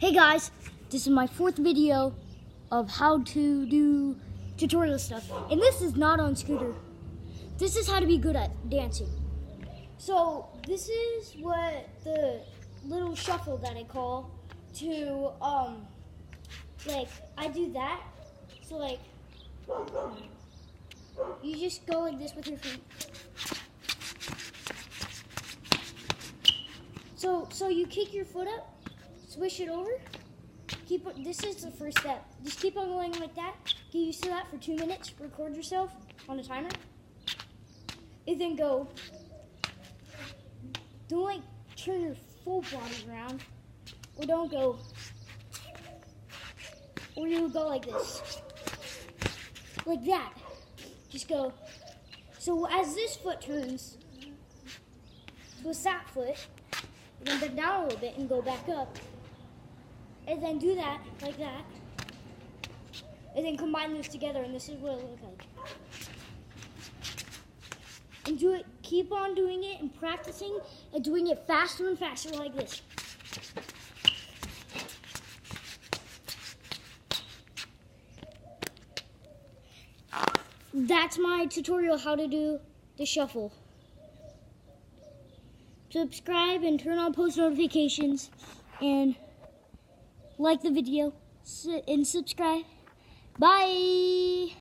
Hey guys, this is my fourth video of how to do tutorial stuff. And this is not on Scooter. This is how to be good at dancing. So this is what the little shuffle that I call to, like I do that. So like, you just go like this with your feet. So you kick your foot up, swish it over. This is the first step. Just keep on going like that. Get used to that for 2 minutes. Record yourself on a timer. And then go. Don't like turn your full body around. Or don't go. Or you'll go like this. Like that. Just go. So as this foot turns to a sat foot, then bend down a little bit and go back up. And then do that, like that. And then combine those together, and this is what it looks like. And do it, keep on doing it and practicing and doing it faster and faster like this. That's my tutorial how to do the shuffle. Subscribe and turn on post notifications and like the video and subscribe. Bye!